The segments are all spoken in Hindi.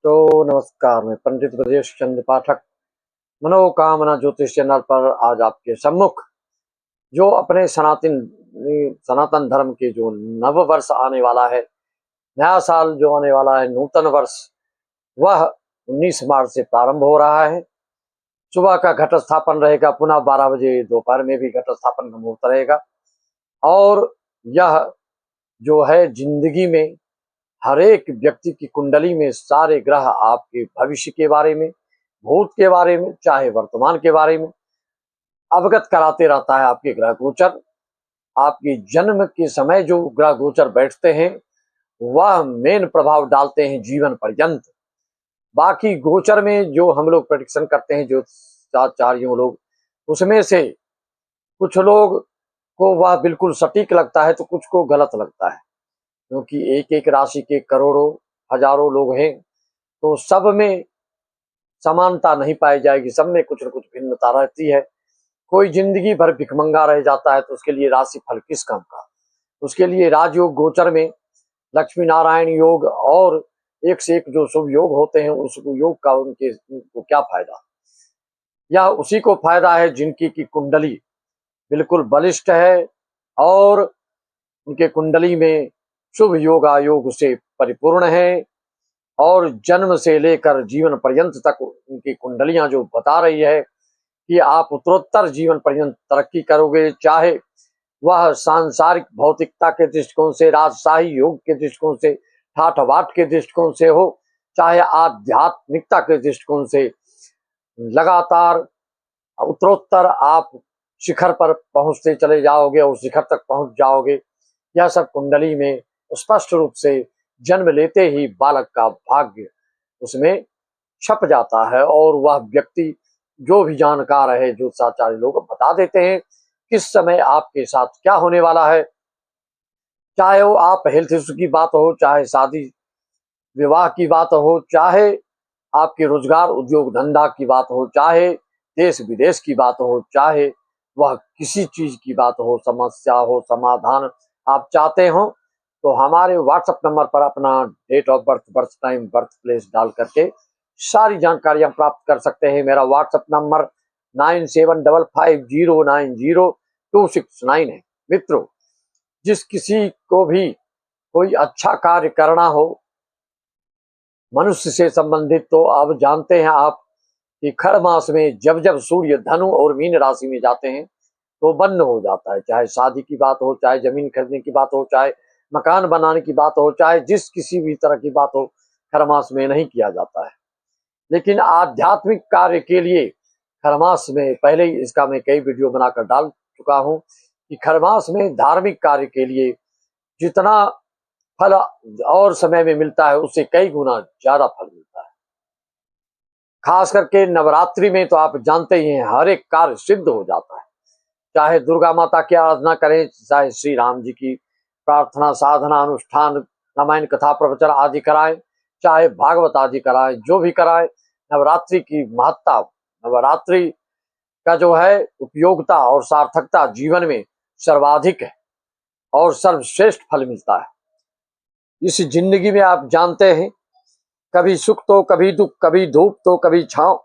तो नमस्कार, मैं पंडित ब्रजेश चंद्र पाठक मनोकामना ज्योतिष चैनल पर आज आपके सम्मुख जो अपने सनातन धर्म के जो नव वर्ष आने वाला है, नया साल जो आने वाला है, नूतन वर्ष, वह 19 मार्च से प्रारंभ हो रहा है। सुबह का घट स्थापन रहेगा, पुनः 12 बजे दोपहर में भी घट स्थापन का मुहूर्त रहेगा। और यह जो है जिंदगी में हर एक व्यक्ति की कुंडली में सारे ग्रह आपके भविष्य के बारे में, भूत के बारे में, चाहे वर्तमान के बारे में अवगत कराते रहता है। आपके ग्रह गोचर आपके जन्म के समय जो ग्रह गोचर बैठते हैं वह मेन प्रभाव डालते हैं जीवन पर्यंत। बाकी गोचर में जो हम लोग प्रेडिक्शन करते हैं, जो आचार्यों लोग, उसमें से कुछ लोग को वह बिल्कुल सटीक लगता है तो कुछ को गलत लगता है, क्योंकि एक एक राशि के करोड़ों हजारों लोग हैं, तो सब में समानता नहीं पाई जाएगी, सब में कुछ न कुछ भिन्नता रहती है। कोई जिंदगी भर भिखमंगा रह जाता है तो उसके लिए राशि फल किस काम का। उसके लिए राजयोग गोचर में लक्ष्मी नारायण योग और एक से एक जो शुभ योग होते हैं, उस योग का उनको क्या फायदा। यह उसी को फायदा है जिनकी की कुंडली बिल्कुल बलिष्ठ है और उनके कुंडली में शुभ योग आयोग से परिपूर्ण है, और जन्म से लेकर जीवन पर्यंत तक उनकी कुंडलियां जो बता रही है कि आप उत्तरोत्तर जीवन पर्यंत तरक्की करोगे, चाहे वह सांसारिक भौतिकता के दृष्टिकोण से, राजशाही योग के दृष्टिकोण से, ठाठ बाट के दृष्टिकोण से हो, चाहे आध्यात्मिकता के दृष्टिकोण से। लगातार उत्तरोत्तर आप शिखर पर पहुंचते चले जाओगे और शिखर तक पहुंच जाओगे। यह सब कुंडली में स्पष्ट रूप से जन्म लेते ही बालक का भाग्य उसमें छप जाता है, और वह व्यक्ति जो भी जानकार है, जो साचार्य लोग बता देते हैं किस समय आपके साथ क्या होने वाला है। चाहे वो आप हेल्थ इश्यू की बात हो, चाहे शादी विवाह की बात हो, चाहे आपके रोजगार उद्योग धंधा की बात हो, चाहे देश विदेश की बात हो, चाहे वह किसी चीज की बात हो, समस्या हो, समाधान आप चाहते हो, तो हमारे व्हाट्सएप नंबर पर अपना date of birth, birth time, birth place डाल करके सारी जानकारियां प्राप्त कर सकते हैं। मेरा व्हाट्सएप नंबर 9755090269 है। मित्रों, जिस किसी को भी कोई अच्छा कार्य करना हो मनुष्य से संबंधित, तो अब जानते हैं आप कि खड़ मास में जब जब सूर्य धनु और मीन राशि में जाते हैं तो बंद हो जाता है। चाहे शादी की बात हो, चाहे जमीन खरीदने की बात हो, चाहे मकान बनाने की बात हो, चाहे जिस किसी भी तरह की बात हो, खड़ मास में नहीं किया जाता है। लेकिन आध्यात्मिक कार्य के लिए खरमास में, पहले ही इसका मैं कई वीडियो बनाकर डाल चुका हूं कि खरमास में धार्मिक कार्य के लिए जितना फल और समय में मिलता है उससे कई गुना ज्यादा फल मिलता है। खास करके नवरात्रि में तो आप जानते ही हैं हर एक कार्य सिद्ध हो जाता है। चाहे दुर्गा माता की आराधना करें, चाहे श्री राम जी की प्रार्थना, साधना, अनुष्ठान, रामायण कथा प्रवचन आदि कराएं, चाहे भागवत आदि कराएं, जो भी कराएं, नवरात्रि की महत्ता, नवरात्रि का जो है उपयोगिता और सार्थकता जीवन में सर्वाधिक है और सर्वश्रेष्ठ फल मिलता है। इस जिंदगी में आप जानते हैं कभी सुख तो कभी दुख, कभी धूप तो कभी छांव,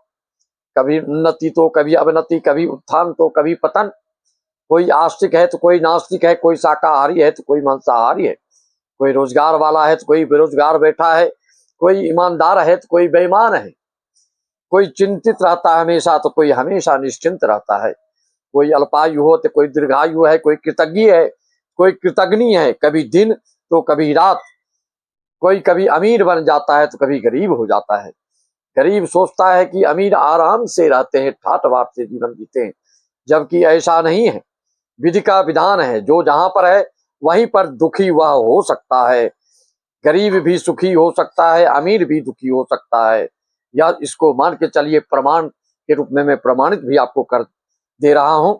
कभी उन्नति तो कभी अवनति, कभी उत्थान तो कभी पतन। कोई आस्तिक है तो कोई नास्तिक है, कोई शाकाहारी है तो कोई मांसाहारी है, कोई रोजगार वाला है तो कोई बेरोजगार बैठा है, कोई ईमानदार है तो कोई बेईमान है, कोई चिंतित रहता है हमेशा तो कोई हमेशा निश्चिंत रहता है, कोई अल्पायु हो तो कोई दीर्घायु है, कोई कृतज्ञ है, कोई कृतज्ञ है, कभी दिन तो कभी रात, कोई कभी अमीर बन जाता है तो कभी गरीब हो जाता है। गरीब सोचता है कि अमीर आराम से रहते हैं, ठाट बाट से जीवन जीते हैं, जबकि ऐसा नहीं है। विधि का विधान है, जो जहां पर है वहीं पर दुखी वह हो सकता है। गरीब भी सुखी हो सकता है, अमीर भी दुखी हो सकता है। या इसको मान के चलिए, प्रमाण के रूप में मैं प्रमाणित भी आपको कर दे रहा हूं।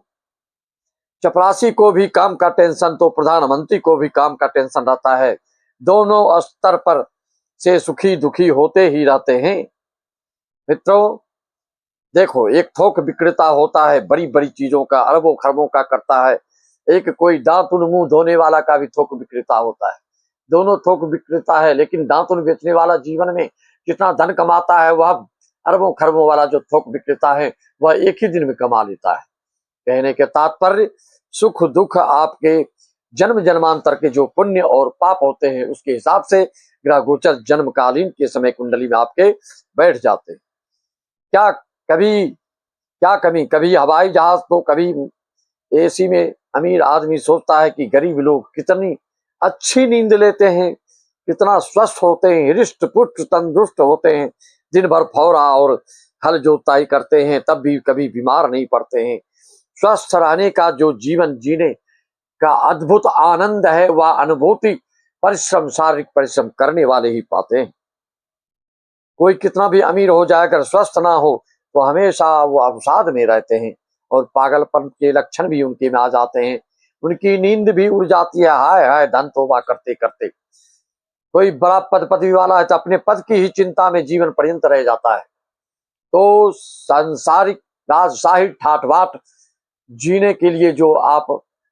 चपरासी को भी काम का टेंशन तो प्रधानमंत्री को भी काम का टेंशन रहता है। दोनों स्तर पर से सुखी दुखी होते ही रहते हैं। मित्रों देखो, एक थोक विक्रेता होता है, बड़ी बड़ी चीजों का अरबों खरबों का करता है। एक कोई दातुन मुंह धोने वाला का भी थोक विक्रेता होता है। दोनों थोक विक्रेता है, लेकिन दातुन बेचने वाला जीवन में जितना धन कमाता है वह अरबों खरबों वाला जो थोक विक्रेता है वह एक ही दिन में कमा लेता है। कहने के तात्पर्य सुख दुख आपके जन्म जन्मांतर के जो पुण्य और पाप होते हैं उसके हिसाब से ग्रह गोचर जन्मकालीन के समय कुंडली में आपके बैठ जाते हैं। क्या कभी क्या कमी, कभी हवाई जहाज तो कभी एसी में अमीर आदमी सोचता है कि गरीब लोग कितनी अच्छी नींद लेते हैं, कितना स्वस्थ होते हैं, हृष्ट पुष्ट तंदुरुस्त होते हैं, दिन भर फौरा और हल जोताई करते हैं तब भी कभी बीमार नहीं पड़ते हैं। स्वस्थ रहने का जो जीवन जीने का अद्भुत आनंद है वह अनुभूति परिश्रम, शारीरिक परिश्रम करने वाले ही पाते हैं। कोई कितना भी अमीर हो जाए अगर स्वस्थ ना हो तो हमेशा वो अवसाद में रहते हैं और पागलपन के लक्षण भी उनके में आ जाते हैं। उनकी नींद भी उड़ जाती है, हाय हाय धन तोबा करते करते। कोई बड़ा पद पदवी वाला है तो अपने पद की ही चिंता में जीवन पर्यंत रह जाता है। तो सांसारिक राजशाही ठाट बाट जीने के लिए जो आप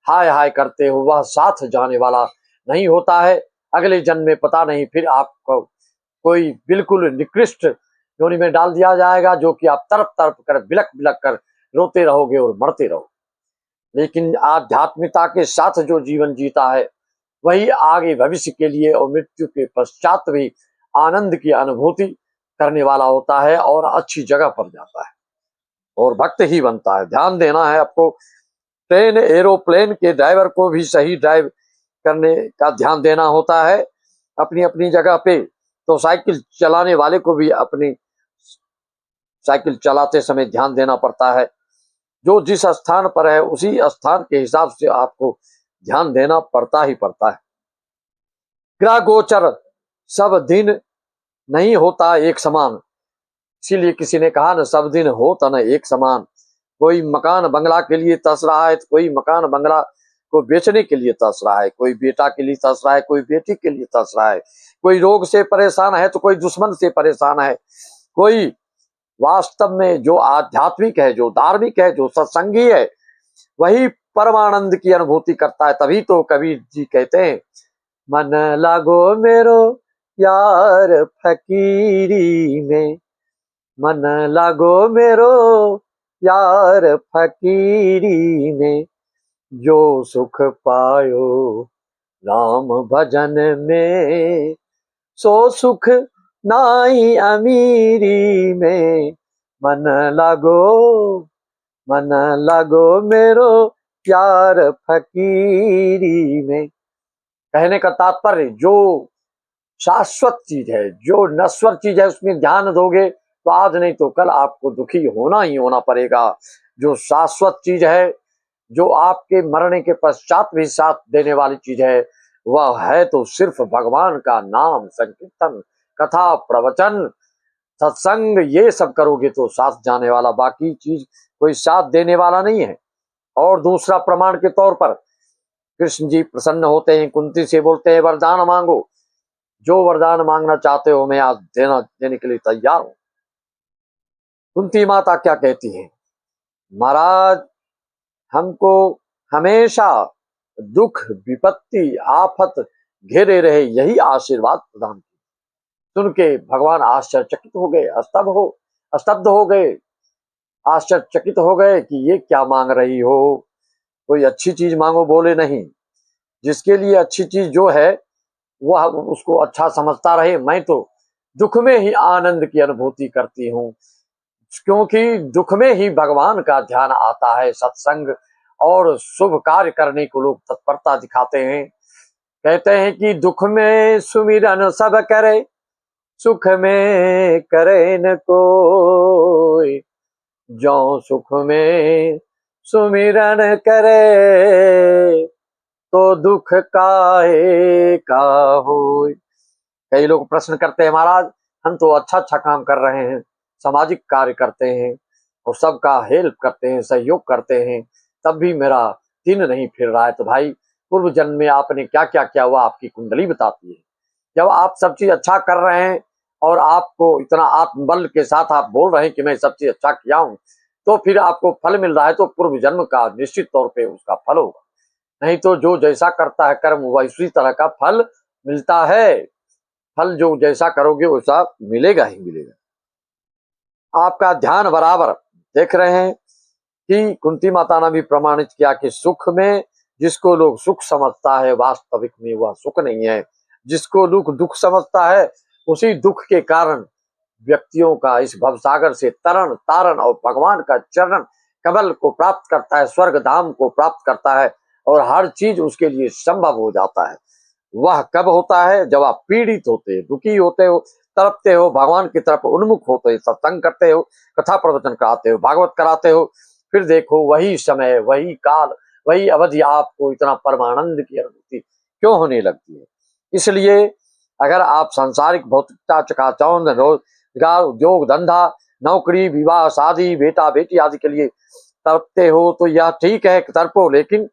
हाय हाय करते हो वह साथ जाने वाला नहीं होता है। अगले जन्म में पता नहीं फिर आपको कोई बिल्कुल निकृष्ट योनि में डाल दिया जाएगा जो कि आप तड़प तड़प कर बिलक बिलक कर रोते रहोगे और मरते रहोगे। लेकिन आध्यात्मिकता के साथ जो जीवन जीता है वही आगे भविष्य के लिए और मृत्यु के पश्चात भी आनंद की अनुभूति करने वाला होता है और अच्छी जगह पर जाता है और भक्त ही बनता है। ध्यान देना है आपको, ट्रेन एरोप्लेन के ड्राइवर को भी सही ड्राइव करने का ध्यान देना होता है अपनी अपनी जगह पे। तो साइकिल चलाने वाले को भी अपनी साइकिल चलाते समय ध्यान देना पड़ता है। जो जिस स्थान पर है उसी स्थान के हिसाब से आपको ध्यान देना पड़ता ही पड़ता है। ग्रह गोचर सब दिन नहीं होता एक समान, इसीलिए किसी ने कहा ना सब दिन होता ना एक समान। कोई मकान बंगला के लिए तरस रहा है तो कोई मकान बंगला को बेचने के लिए तरस रहा है, कोई बेटा के लिए तरस रहा है, कोई बेटी के लिए तरस रहा है, कोई रोग से परेशान है तो कोई दुश्मन से परेशान है, कोई वास्तव में जो आध्यात्मिक है, जो धार्मिक है, जो सत्संगी है वही परमानंद की अनुभूति करता है। तभी तो कबीर जी कहते हैं मन लागो मेरो यार फकीरी में, मन लागो मेरो यार फकीरी में, जो सुख पायो राम भजन में, सो सुख नाई अमीरी में, मन लागो मेरो यार फकीरी में। कहने का तात्पर्य जो शाश्वत चीज है, जो नश्वर चीज है उसमें ध्यान दोगे तो आज नहीं तो कल आपको दुखी होना ही होना पड़ेगा। जो शाश्वत चीज है, जो आपके मरने के पश्चात भी साथ देने वाली चीज है वह है तो सिर्फ भगवान का नाम संकीर्तन, कथा, प्रवचन, सत्संग। ये सब करोगे तो साथ जाने वाला, बाकी चीज कोई साथ देने वाला नहीं है। और दूसरा प्रमाण के तौर पर कृष्ण जी प्रसन्न होते हैं, कुंती से बोलते हैं वरदान मांगो, जो वरदान मांगना चाहते हो मैं आज देने के लिए तैयार हूं। कुंती माता क्या कहती है, महाराज हमको हमेशा दुख विपत्ति आफत घेरे रहे यही आशीर्वाद प्रदान किया। सुन के भगवान आश्चर्यचकित हो गए, स्तब्ध हो गए, आश्चर्यचकित हो गए कि ये क्या मांग रही हो, कोई अच्छी चीज मांगो। बोले नहीं, जिसके लिए अच्छी चीज जो है वह उसको अच्छा समझता रहे, मैं तो दुख में ही आनंद की अनुभूति करती हूँ, क्योंकि दुख में ही भगवान का ध्यान आता है। सत्संग और शुभ कार्य करने को लोग तत्परता दिखाते हैं। कहते हैं कि दुख में सुमिरन सब करे, सुख में करे न कोई, जो सुख में सुमिरन करे तो दुख काहे का होय। कई लोग प्रश्न करते हैं महाराज हम तो अच्छा काम कर रहे हैं, सामाजिक कार्य करते हैं और सबका हेल्प करते हैं, सहयोग करते हैं, तब भी मेरा दिन नहीं फिर रहा है। तो भाई पूर्व जन्म में आपने क्या क्या किया हुआ आपकी कुंडली बताती है। जब आप सब चीज अच्छा कर रहे हैं और आपको इतना आत्मबल के साथ आप बोल रहे हैं कि मैं सब चीज अच्छा किया हूं, तो फिर आपको फल मिल रहा है तो पूर्व जन्म का निश्चित तौर पे उसका फल होगा। नहीं तो जो जैसा करता है कर्म वह इसी तरह का फल मिलता है। फल जो जैसा करोगे वैसा मिलेगा ही मिलेगा। आपका ध्यान बराबर देख रहे हैं कि कुंती माता ने भी प्रमाणित किया कि सुख में जिसको लोग सुख समझता है वास्तविक में वह सुख नहीं है। जिसको लोग दुख समझता है उसी दुख के कारण व्यक्तियों का इस भवसागर से तरण तारण और भगवान का चरण कमल को प्राप्त करता है, स्वर्ग धाम को प्राप्त करता है और हर चीज उसके लिए संभव हो जाता है। वह कब होता है? जब आप पीड़ित होते हो, दुखी होते हो, तड़पते हो, भगवान की तरफ उन्मुख होते हो, सत्संग करते हो, कथा प्रवचन कराते हो, भागवत कराते हो, फिर देखो वही समय, वही काल, वही अवधि आपको इतना परमानंद की अनुभूति क्यों होने लगती है। इसलिए अगर आप सांसारिक भौतिकता, चकाचौंध, रोजगार, उद्योग धंधा, नौकरी, विवाह, शादी, बेटा बेटी आदि के लिए तड़पते हो तो यह ठीक है कि तड़पो, लेकिन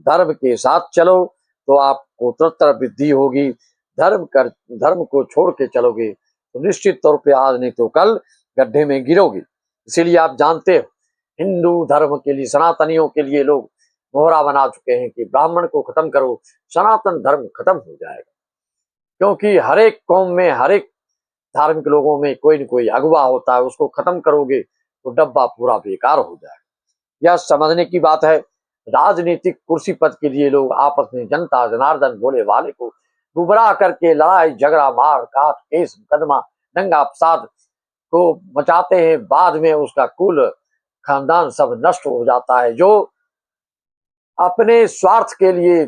धर्म के साथ चलो तो आपको उत्तरोत्तर वृद्धि होगी। धर्म को छोड़ के चलोगे तो निश्चित तौर पे आज नहीं तो कल गड्ढे में गिरोगे। इसीलिए आप जानते हो हिंदू धर्म के लिए, सनातनियों के लिए लोग मोहरा बना चुके हैं कि ब्राह्मण को खत्म करो, सनातन धर्म खत्म हो जाएगा। क्योंकि हर एक कौम में, हर एक धार्मिक लोगों में कोई न कोई अगुवा होता है, उसको खत्म करोगे तो डब्बा पूरा बेकार हो जाएगा। यह समझने की बात है। राजनीतिक कुर्सी पद के लिए लोग आपस में जनता जनार्दन भोले वाले को गुमराह करके लड़ाई झगड़ा, मार काट, केस मुकदमा, दंगा फसाद को मचाते हैं। बाद में उसका कुल खानदान सब नष्ट हो जाता है। जो अपने स्वार्थ के लिए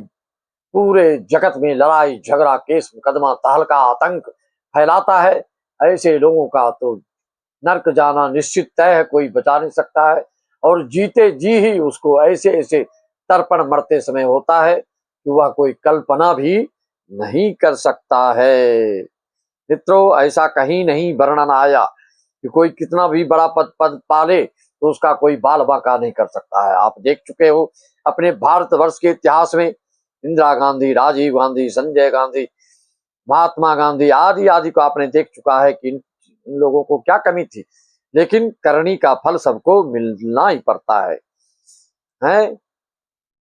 पूरे जगत में लड़ाई झगड़ा, केस मुकदमा, तहलका, आतंक फैलाता है, ऐसे लोगों का तो नर्क जाना निश्चित तय है, कोई बचा नहीं सकता है। और जीते जी ही उसको ऐसे ऐसे तर्पण मरते समय होता है कि वह कोई कल्पना भी नहीं कर सकता है। मित्रों, ऐसा कहीं नहीं वर्णन आया कि कोई कितना भी बड़ा पद पद पाले तो उसका कोई बाल बांका नहीं कर सकता है। आप देख चुके हो अपने भारतवर्ष के इतिहास में इंदिरा गांधी, राजीव गांधी, संजय गांधी, महात्मा गांधी आदि आदि को आपने देख चुका है कि इन लोगों को क्या कमी थी, लेकिन करनी का फल सबको मिलना ही पड़ता है।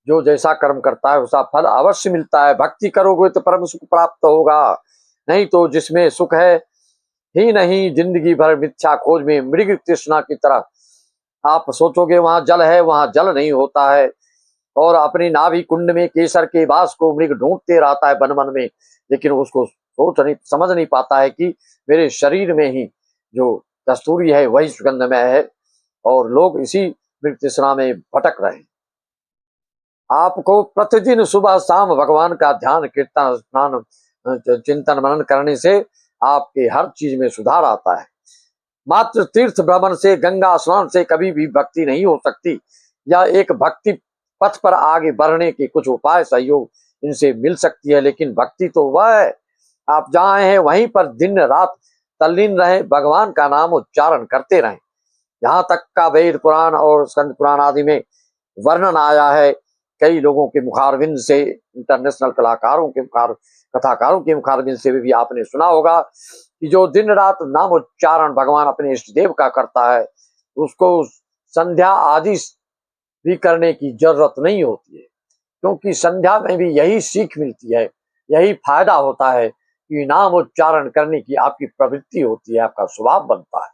जो जैसा कर्म करता है उसका फल अवश्य मिलता है। भक्ति करोगे तो परम सुख प्राप्त होगा, नहीं तो जिसमें सुख है ही नहीं, जिंदगी भर मिथ्या खोज में मृग तृष्णा की तरह आप सोचोगे वहां जल है, वहां जल नहीं होता है। और अपनी नाभि कुंड में केसर के बास को मृग ढूंढते रहता है वन वन में, लेकिन उसको समझ नहीं पाता है कि मेरे शरीर में ही जो कस्तूरी है वही सुगंधमय है, और लोग इसी मृग तृष्णा में भटक रहे हैं। आपको प्रतिदिन सुबह शाम भगवान का ध्यान, कीर्तन, स्नान, चिंतन मनन करने से आपके हर चीज में सुधार आता है। मात्र तीर्थ भ्रमण से, गंगा स्नान से कभी भी भक्ति नहीं हो सकती। या एक भक्ति पथ पर आगे बढ़ने के कुछ उपाय, सहयोग इनसे मिल सकती है, लेकिन भक्ति तो वह है आप जहाँ हैं वहीं पर दिन रात तल्लीन रहे, भगवान का नाम उच्चारण करते रहें। यहाँ तक का वेद पुराण और स्कंद पुराण आदि में वर्णन आया है। कई लोगों के मुखारबिंद से, इंटरनेशनल कलाकारों के कथाकारों के मुखारबिंद से भी आपने सुना होगा कि जो दिन रात नाम उच्चारण भगवान अपने इष्ट देव का करता है उसको संध्या आदि भी करने की जरूरत नहीं होती है, क्योंकि संध्या में भी यही सीख मिलती है, यही फायदा होता है कि नाम उच्चारण करने की आपकी प्रवृत्ति होती है, आपका स्वभाव बनता है।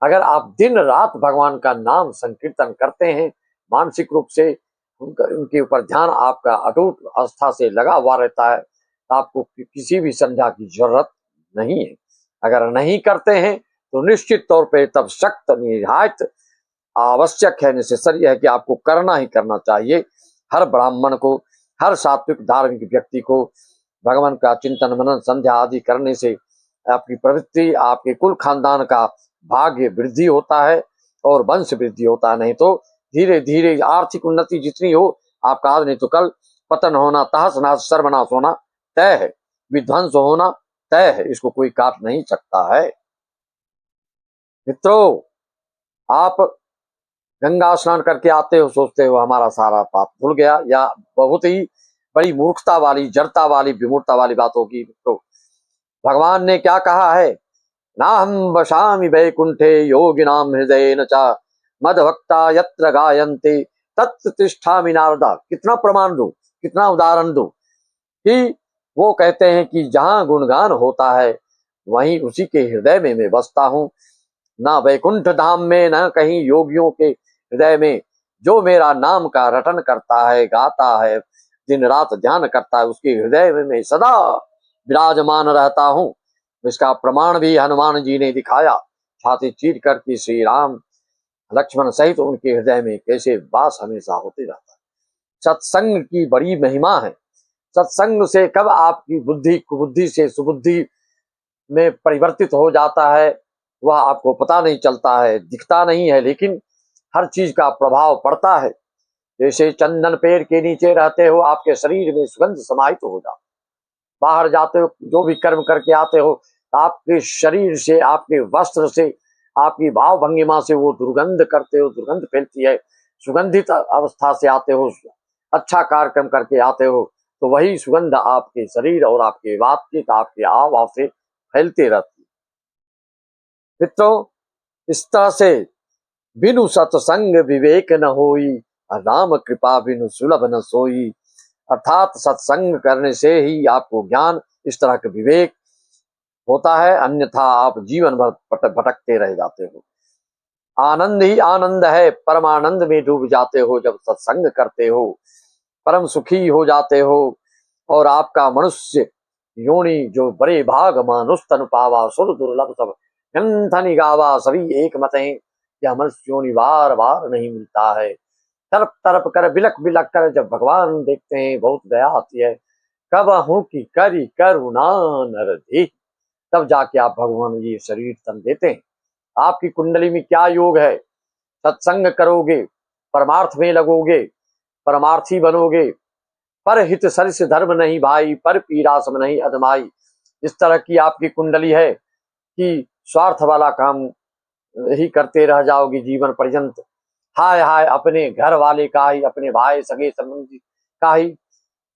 अगर आप दिन रात भगवान का नाम संकीर्तन करते हैं, मानसिक रूप से उनके ऊपर ध्यान आपका अटूट आस्था से लगा हुआ रहता है, तो आपको किसी भी संध्या की जरूरत नहीं है। अगर नहीं करते हैं तो निश्चित तौर पे तब सख्त निहायत आवश्यक है, नेसेसरी है कि आपको करना ही करना चाहिए। हर ब्राह्मण को, हर सात्विक धार्मिक व्यक्ति को भगवान का चिंतन मनन संध्या आदि करने से आपकी प्रवृत्ति, आपके कुल खानदान का भाग्य वृद्धि होता है और वंश वृद्धि होता है। नहीं तो धीरे धीरे आर्थिक उन्नति जितनी हो, आपका आज नहीं तो कल पतन होना, तहस नहस सर्वनाश होना तय है, विध्वंस होना तय है, इसको कोई काट नहीं सकता है। मित्रों, आप गंगा स्नान करके आते हो, सोचते हो हमारा सारा पाप धुल गया, या बहुत ही बड़ी मूर्खता वाली, जड़ता वाली, विमूर्ता वाली बात होगी। तो भगवान ने क्या कहा है, ना हम वशामि वैकुंठे योगिनाम हृदय न चा मद भक्ता यत्र गायन्ते तत्र तिष्ठामि नारदा। कितना प्रमाण दूं, कितना उदाहरण दूं कि वो कहते हैं कि जहां गुणगान होता है वहीं उसी के हृदय में मैं बसता हूँ। ना वैकुंठ धाम में न कहीं योगियों के हृदय में। जो मेरा नाम का रटन करता है, गाता है, दिन रात ध्यान करता है, उसके हृदय में मैं सदा विराजमान रहता हूँ। इसका प्रमाण भी हनुमान जी ने दिखाया। छाती चीर कर के श्री राम लक्ष्मण सहित उनके हृदय में कैसे वास हमेशा होते रहता है। सत्संग की बड़ी महिमा है। सत्संग से कब आपकी बुद्धि कुबुद्धि से सुबुद्धि में परिवर्तित हो जाता है वह आपको पता नहीं चलता है, दिखता नहीं है, लेकिन हर चीज का प्रभाव पड़ता है। जैसे चंदन पेड़ के नीचे रहते हो, आपके शरीर में सुगंध समाहित हो जाता। बाहर जाते हो, जो भी कर्म करके आते हो, आपके शरीर से, आपके वस्त्र से, आपकी भाव भंगिमा से वो दुर्गंध करते हो, दुर्गंध फैलती है। सुगंधित अवस्था से आते हो, अच्छा कार्यक्रम करके आते हो, तो वही सुगंध आपके शरीर और आपके बातचीत, आपके हाव भाव से फैलते रहती है। मित्रों, इस तरह से बिनु सत्संग विवेक न होई, राम कृपा बिनु सुलभ न सोई। अर्थात सत्संग करने से ही आपको ज्ञान, इस तरह का विवेक होता है, अन्यथा आप जीवन भर भटकते रह जाते हो। आनंद ही आनंद है, परमानंद में डूब जाते हो जब सत्संग करते हो, परम सुखी हो जाते हो। और आपका मनुष्य योनि जो बड़े भाग मानुष तन पावा, सुर दुर्लभ सब गंथनि गावा, सभी एक मत हैं। यह मनुष्य योनि बार बार नहीं मिलता है। तड़प तड़प कर बिलक बिलक कर जब भगवान देखते हैं, बहुत दया आती है। कब हूं कि करी करुणा नर दे, तब जाके आप भगवान ये शरीर तन देते हैं। आपकी कुंडली में क्या योग है? सत्संग करोगे, परमार्थ में लगोगे, परमार्थी बनोगे। पर हित सरिस धर्म नहीं भाई, पर पीरा सम नहीं अदमाई। इस तरह की आपकी कुंडली है कि स्वार्थ वाला काम ही करते रह जाओगे जीवन पर्यंत। हाय हाय, अपने घर वाले का ही, अपने भाई सगे संबंधी का ही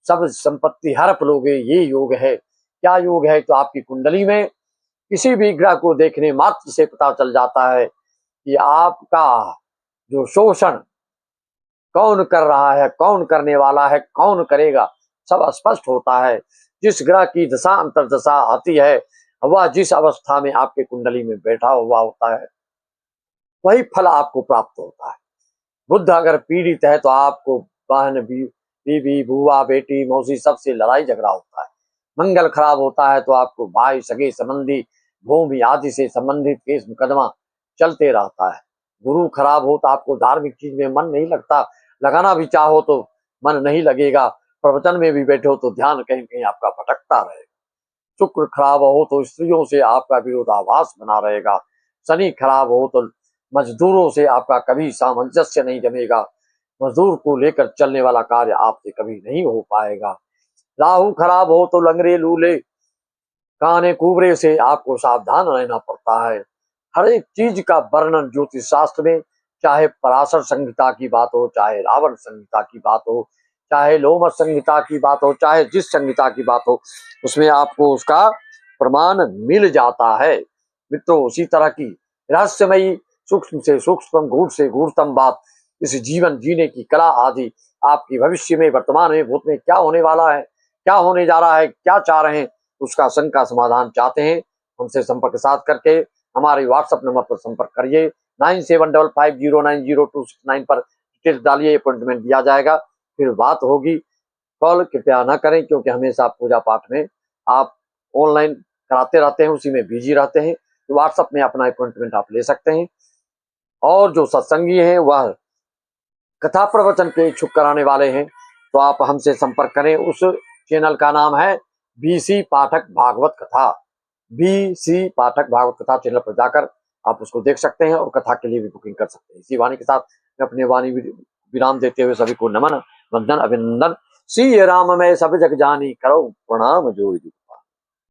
सब संपत्ति हड़प लोगे, ये योग है। क्या योग है? तो आपकी कुंडली में किसी भी ग्रह को देखने मात्र से पता चल जाता है कि आपका जो शोषण कौन कर रहा है, कौन करने वाला है, कौन करेगा, सब स्पष्ट होता है। जिस ग्रह की दशा अंतरदशा आती है, वह जिस अवस्था में आपके कुंडली में बैठा हुआ होता है, वही फल आपको प्राप्त होता है। बुद्ध अगर पीड़ित है तो आपको बहन, बीवी, बुआ, बेटी, मौसी सबसे लड़ाई झगड़ा होता है। मंगल खराब होता है तो आपको भाई सगे संबंधी, भूमि आदि से संबंधित केस मुकदमा चलते रहता है। गुरु खराब हो तो आपको धार्मिक चीज में मन नहीं लगता, लगाना भी चाहो तो मन नहीं लगेगा। प्रवचन में भी बैठो तो ध्यान कहीं कहीं आपका भटकता रहेगा। शुक्र खराब हो तो स्त्रियों से आपका विरोधाभास बना रहेगा। शनि खराब हो तो मजदूरों से आपका कभी सामंजस्य नहीं जमेगा। मजदूर को लेकर चलने वाला कार्य आपसे कभी नहीं हो पाएगा। राहु खराब हो तो लंगड़े लूले काने कुबरे से आपको सावधान रहना पड़ता है। हर एक चीज का वर्णन ज्योतिष शास्त्र में, चाहे पराशर संहिता की बात हो, चाहे रावण संहिता की बात हो, चाहे लोमस संहिता की बात हो, चाहे जिस संहिता की बात हो, उसमें आपको उसका प्रमाण मिल जाता है। मित्रों, उसी तरह की रहस्यमयी, सूक्ष्म से सूक्ष्म, गूढ़ से गूढ़तम बात, इस जीवन जीने की कला आदि आपकी भविष्य में, वर्तमान में, भूत में क्या होने वाला है, क्या होने जा रहा है, क्या चाह रहे हैं, उसका शंका समाधान चाहते हैं, हमसे संपर्क साध करके हमारे व्हाट्सएप नंबर पर संपर्क करिए। 9755090269 पर डिटेल्स डालिए, अपॉइंटमेंट दिया जाएगा, फिर बात होगी। कॉल कृपया ना करें, क्योंकि हमेशा पूजा पाठ में आप ऑनलाइन कराते रहते हैं, उसी में बिजी रहते हैं। तो व्हाट्सएप में अपना अपॉइंटमेंट आप ले सकते हैं। और जो सत्संगी हैं वह कथा प्रवचन के इच्छुक कराने वाले हैं, तो आप हमसे संपर्क करें। उस चैनल का नाम है बीसी पाठक भागवत कथा। बीसी पाठक भागवत कथा चैनल पर जाकर आप उसको देख सकते हैं और कथा के लिए भी बुकिंग कर सकते हैं। इसी वाणी के साथ मैं अपने वाणी विराम देते हुए सभी को नमन, वंदन, अभिनंदन। श्री राम में सब जग जानी, करो प्रणाम जोड़।